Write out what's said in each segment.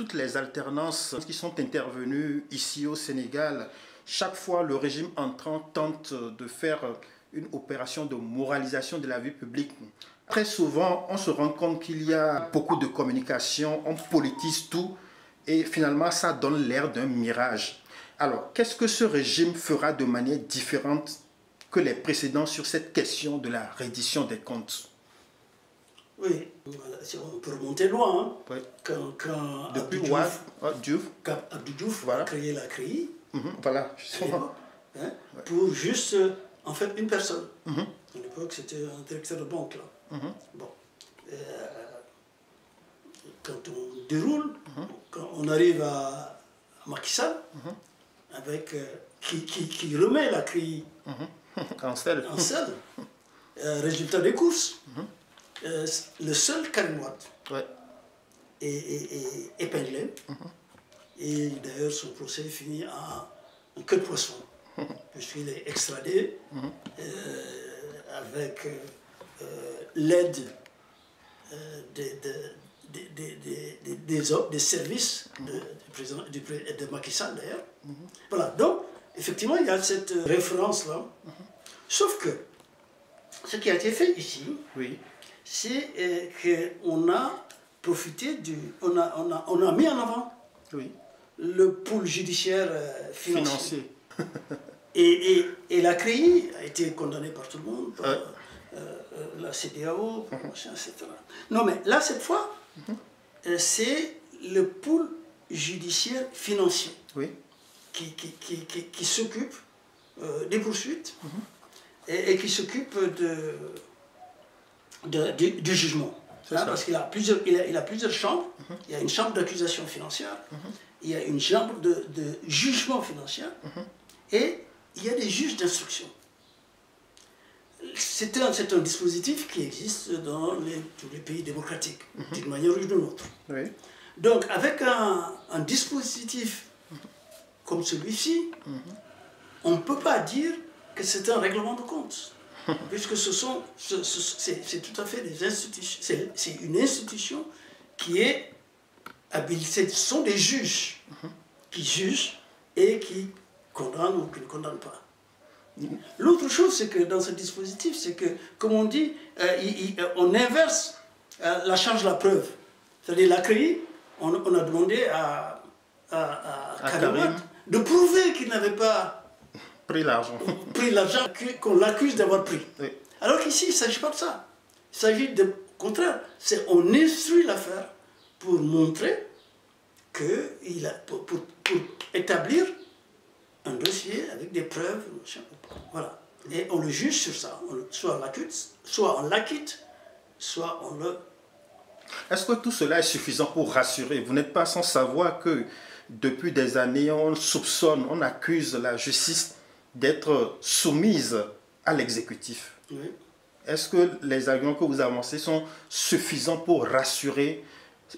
toutes les alternances qui sont intervenues ici au Sénégal, chaque fois le régime entrant tente de faire une opération de moralisation de la vie publique. Très souvent, on se rend compte qu'il y a beaucoup de communication, on politise tout et finalement ça donne l'air d'un mirage. Alors, qu'est-ce que ce régime fera de manière différente que les précédents sur cette question de la reddition des comptes? Oui, on peut remonter loin. Hein. Oui. Quand Depuis Abdou Diouf voilà. a créé la CRI, voilà, justement. Hein, pour juste, en fait, une personne. À l'époque, c'était un directeur de banque. Là. Bon. Quand on déroule, quand on arrive à Macky Sall, avec, qui remet la CRI en selle. Résultat des courses. Le seul Karim Wade est épinglé. Et d'ailleurs, son procès finit en queue de poisson. Puisqu'il est extradé avec l'aide des services de Macky Sall d'ailleurs. Voilà, donc effectivement il y a cette référence-là. Sauf que ce qui a été fait ici, c'est qu'on a profité on a mis en avant le pôle judiciaire financier. Et la CRI a été condamnée par tout le monde, par la CEDEAO, etc. Non mais là cette fois, c'est le pôle judiciaire financier qui s'occupe des poursuites et qui s'occupe du jugement. Hein, parce qu'il a plusieurs chambres. Il y a une chambre d'accusation financière, il y a une chambre de jugement financier et il y a des juges d'instruction. C'est un dispositif qui existe dans tous les pays démocratiques, d'une manière ou d'une autre. Donc avec un dispositif comme celui-ci, on ne peut pas dire que c'est un règlement de compte. Puisque c'est tout à fait des institutions, c'est une institution qui est habilitée, ce sont des juges qui jugent et qui condamnent ou qui ne condamnent pas. L'autre chose, c'est que dans ce dispositif, c'est que, comme on dit, on inverse la charge de la preuve. C'est-à-dire la CRI, on a demandé à Karim de prouver qu'il n'avait pas pris l'argent qu'on l'accuse d'avoir pris. Alors qu'ici, il ne s'agit pas de ça. Il s'agit de, au contraire, on instruit l'affaire pour montrer pour établir un dossier avec des preuves, voilà. Et on le juge sur ça. Soit on l'acquitte, soit on le... Est-ce que tout cela est suffisant pour rassurer? Vous n'êtes pas sans savoir que depuis des années, on soupçonne, on accuse la justice d'être soumise à l'exécutif. Est-ce que les arguments que vous avancez sont suffisants pour rassurer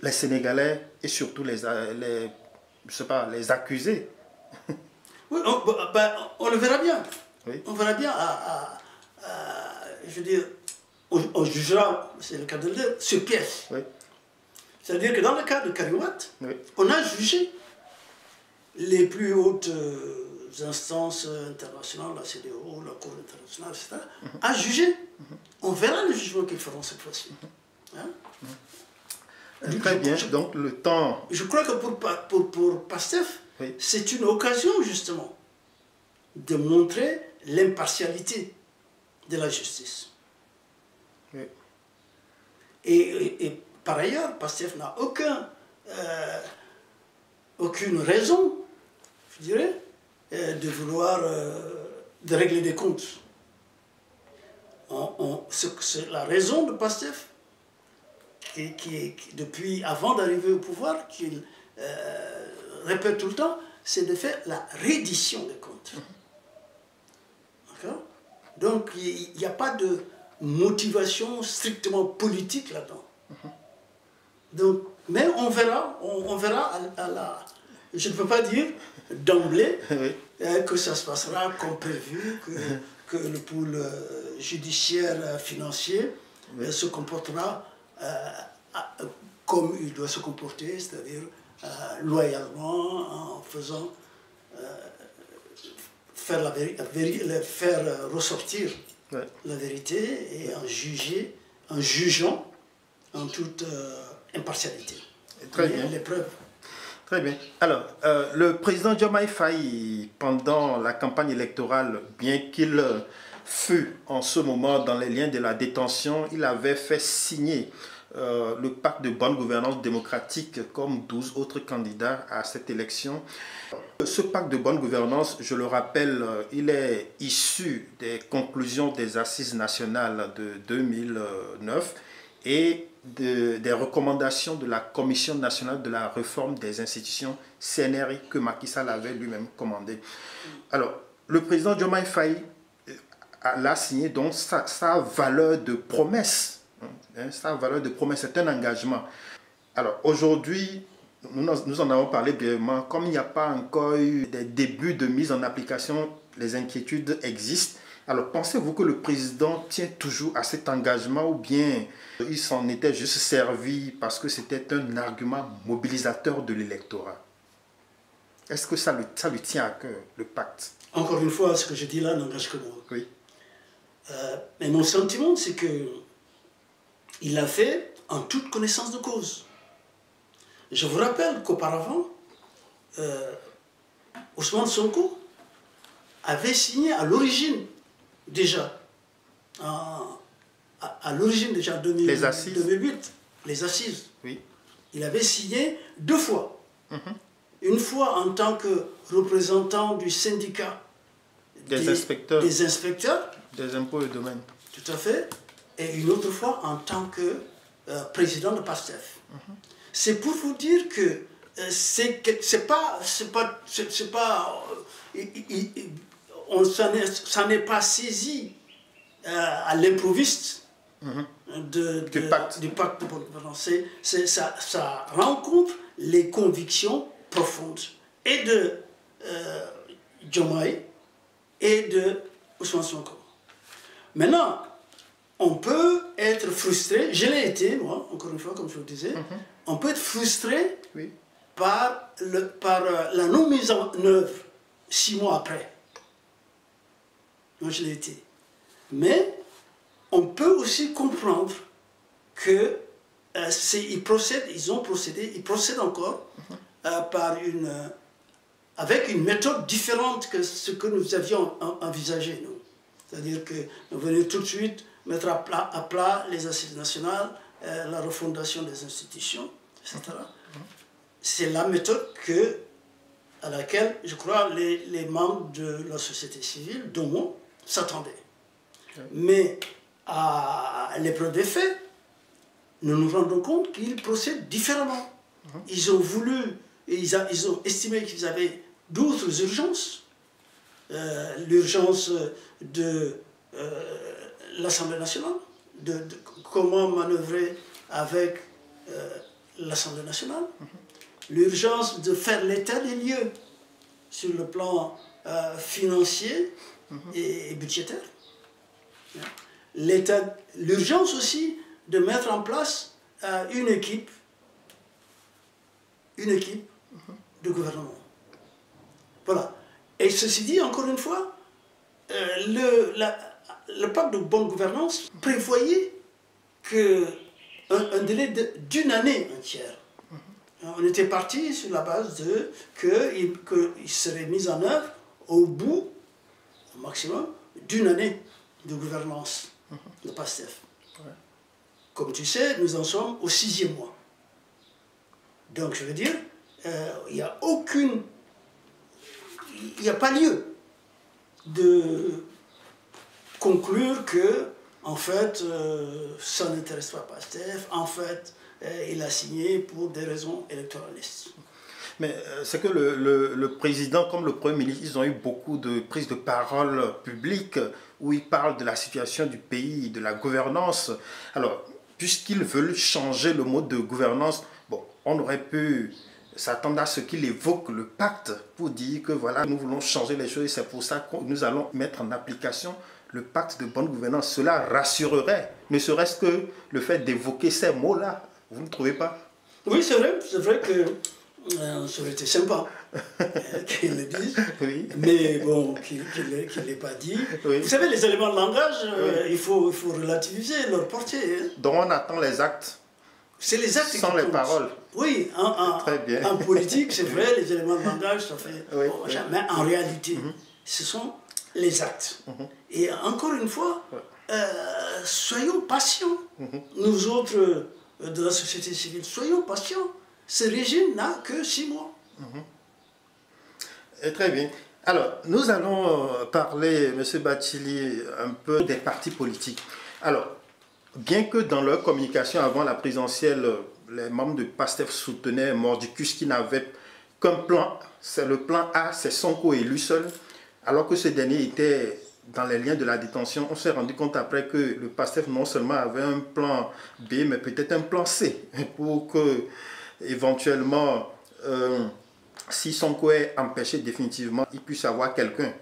les Sénégalais et surtout les accusés? Oui, on le verra bien. On verra bien, je veux dire, on jugera, c'est le cas de le dire, sur pièce. C'est-à-dire que dans le cas de Karim Wade, on a jugé les plus hautes instances internationales, la CEDEAO, la Cour internationale, etc., a jugé. On verra le jugement qu'ils feront cette fois-ci. Très bien, donc le temps... Je crois que pour Pastef, c'est une occasion justement de montrer l'impartialité de la justice. Et par ailleurs, Pastef n'a aucune raison, je dirais, de vouloir de régler des comptes. C'est la raison de Pastef, qui depuis avant d'arriver au pouvoir, qu'il répète tout le temps, c'est de faire la reddition des comptes. D'accord? Donc il n'y a pas de motivation strictement politique là-dedans. Donc, mais on verra je ne peux pas dire d'emblée que ça se passera comme prévu, que le pôle judiciaire financier se comportera comme il doit se comporter, c'est-à-dire loyalement, en faisant faire ressortir la vérité et en jugeant en toute impartialité. Très bien. Les preuves. Très bien. Alors, le président Diomaye Faye, pendant la campagne électorale, bien qu'il fût en ce moment dans les liens de la détention, il avait fait signer le pacte de bonne gouvernance démocratique comme 12 autres candidats à cette élection. Ce pacte de bonne gouvernance, je le rappelle, il est issu des conclusions des Assises nationales de 2009 et des recommandations de la Commission nationale de la réforme des institutions CNRI que Macky Sall avait lui-même commandé. Alors, le président Diomaye Faye l'a signé, donc sa valeur de promesse. Sa valeur de promesse, c'est un engagement. Alors, aujourd'hui, nous en avons parlé brièvement. Comme il n'y a pas encore eu des débuts de mise en application, les inquiétudes existent. Alors, pensez-vous que le président tient toujours à cet engagement ou bien il s'en était juste servi parce que c'était un argument mobilisateur de l'électorat? Est-ce que ça lui tient à cœur, le pacte? Encore une fois, ce que je dis là n'engage que moi. Oui. Mais mon sentiment, c'est que il l'a fait en toute connaissance de cause. Je vous rappelle qu'auparavant, Ousmane Sonko avait signé à l'origine déjà, à l'origine déjà en 2008, les assises. Oui. Il avait signé 2 fois. Une fois en tant que représentant du syndicat des inspecteurs des impôts et domaines. Tout à fait. Et une autre fois en tant que président de PASTEF. C'est pour vous dire que on s'en est pas saisi à l'improviste du pacte de bonne gouvernance. Ça rencontre les convictions profondes et de Diomaye et de Ousmane Sonko. Maintenant, on peut être frustré, je l'ai été, moi, encore une fois, comme je vous le disais, on peut être frustré par la non-mise en œuvre 6 mois après. Moi, je l'ai été. Mais on peut aussi comprendre que ils procèdent encore avec une méthode différente que ce que nous avions envisagé, nous. C'est-à-dire que nous venions tout de suite mettre à plat les assises nationales, la refondation des institutions, etc. C'est la méthode à laquelle, je crois, les membres de la société civile, dont moi, s'attendaient. Mais à l'épreuve des faits, nous nous rendons compte qu'ils procèdent différemment. Ils ont voulu, ils ont estimé qu'ils avaient d'autres urgences. L'urgence de l'Assemblée nationale, de comment manœuvrer avec l'Assemblée nationale, l'urgence de faire l'état des lieux sur le plan financier et budgétaire, l'urgence aussi de mettre en place une équipe de gouvernement. Voilà. Et ceci dit, encore une fois, le pacte de bonne gouvernance prévoyait un délai d'une année entière. On était parti sur la base qu'il serait mis en œuvre au bout, au maximum, d'une année de gouvernance de PASTEF. Comme tu sais, nous en sommes au 6e mois. Donc je veux dire, il n'y a pas lieu de conclure que, en fait, ça n'intéresse pas PASTEF, en fait, il a signé pour des raisons électoralistes. Mais c'est que le président, comme le Premier ministre, ils ont eu beaucoup de prises de parole publiques où ils parlent de la situation du pays, de la gouvernance. Alors, puisqu'ils veulent changer le mode de gouvernance, bon, on aurait pu s'attendre à ce qu'il évoque le pacte pour dire que voilà, nous voulons changer les choses et c'est pour ça que nous allons mettre en application le pacte de bonne gouvernance. Cela rassurerait, ne serait-ce que le fait d'évoquer ces mots-là. Vous ne trouvez pas? Oui, c'est vrai que Ça aurait été sympa qu'il le dise, oui. Mais bon, qu'il ne l'ait pas dit. Oui. Vous savez, les éléments de langage, il faut relativiser leur portée. Hein. Donc on attend les actes. C'est les actes sans les paroles. Oui, Très bien. En politique, c'est vrai, les éléments de langage, ça fait... Oui, bon, oui. Mais en réalité, ce sont les actes. Et encore une fois, soyons patients. Nous autres de la société civile, soyons patients. Ce régime n'a que 6 mois. Très bien. Alors, nous allons parler, M. Bathily, un peu des partis politiques. Alors, bien que dans leur communication avant la présidentielle, les membres de PASTEF soutenaient mordicus qui n'avait qu'un plan, c'est le plan A, c'est Sonko élu seul, alors que ce dernier était dans les liens de la détention, on s'est rendu compte après que le PASTEF non seulement avait un plan B, mais peut-être un plan C, pour que, éventuellement, si Sonko est empêché définitivement, il puisse avoir quelqu'un.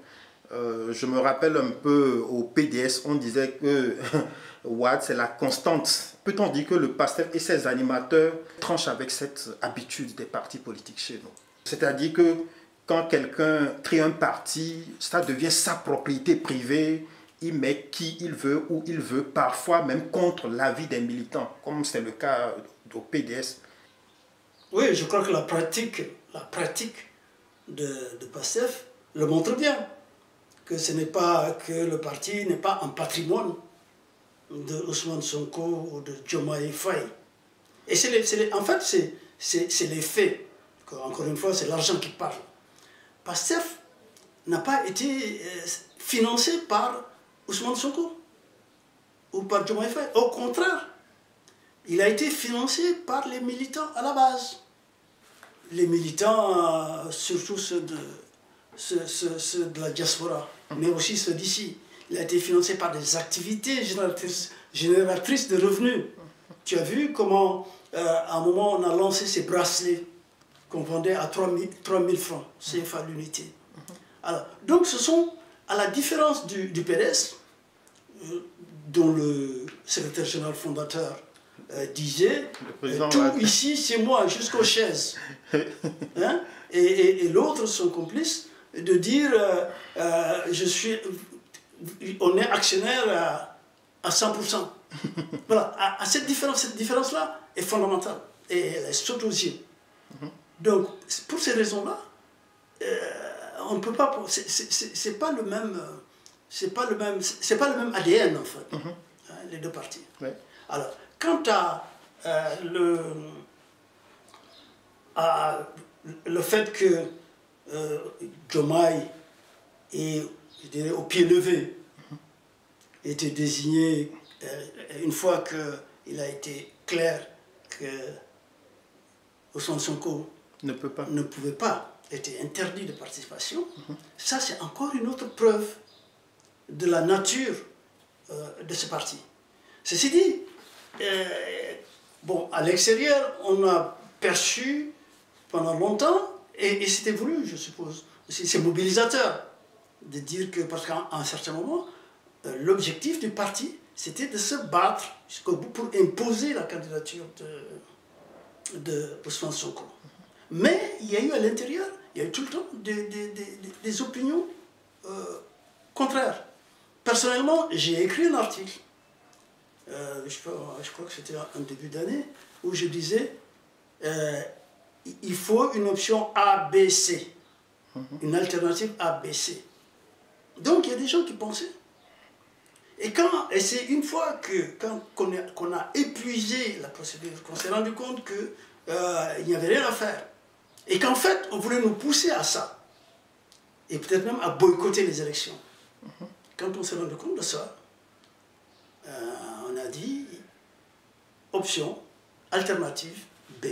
Je me rappelle un peu au PDS, on disait que Ouad, c'est la constante. Peut-on dire que le PASTEF et ses animateurs tranchent avec cette habitude des partis politiques chez nous? C'est-à-dire que quand quelqu'un crée un parti, ça devient sa propriété privée, il met qui il veut, où il veut, parfois même contre l'avis des militants, comme c'est le cas au PDS. Oui, je crois que la pratique de PASTEF le montre bien, que ce n'est pas que le parti n'est pas un patrimoine de Ousmane Sonko ou de Diomaye Faye. Et en fait, c'est les faits. Encore une fois, c'est l'argent qui parle. PASTEF n'a pas été financé par Ousmane Sonko ou par Diomaye Faye. Au contraire, il a été financé par les militants à la base. Les militants, surtout ceux de la diaspora, mais aussi ceux d'ici. Il a été financé par des activités génératrices de revenus. Tu as vu comment, à un moment, on a lancé ces bracelets qu'on vendait à 3 000 francs CFA l'unité. Alors, donc ce sont, à la différence du PDS, dont le secrétaire général fondateur disait tout ici c'est moi jusqu'aux chaises, hein? Et l'autre, son complice, de dire on est actionnaire à 100%. Voilà, cette différence-là est fondamentale et elle est saute aux yeux. Donc pour ces raisons-là, on ne peut pas, c'est pas le même ADN en fait, hein, les deux partis. Ouais. Alors quant à le fait que Diomaye est, je dirais, au pied levé, était désigné une fois qu'il a été clair que Ousmane Sonko ne pouvait pas, était interdit de participation. Ça, c'est encore une autre preuve de la nature de ce parti. Ceci dit, bon, à l'extérieur, on a perçu pendant longtemps, et c'était voulu, je suppose, c'est mobilisateur de dire que, parce qu'à un certain moment, l'objectif du parti, c'était de se battre jusqu'au bout pour imposer la candidature de Ousmane Sonko. Mais il y a eu à l'intérieur, il y a eu tout le temps des opinions contraires. Personnellement, j'ai écrit un article, je crois que c'était en début d'année, où je disais il faut une option ABC, une alternative ABC. Donc il y a des gens qui pensaient. Et c'est une fois qu'on a épuisé la procédure, qu'on s'est rendu compte qu'il n'y avait rien à faire. Et qu'en fait, on voulait nous pousser à ça. Et peut-être même à boycotter les élections. Quand on s'est rendu compte de ça, on a dit option, alternative B.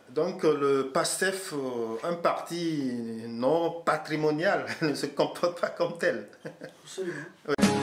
Donc le PASTEF, un parti non patrimonial, ne se comporte pas comme tel. Absolument. Oui.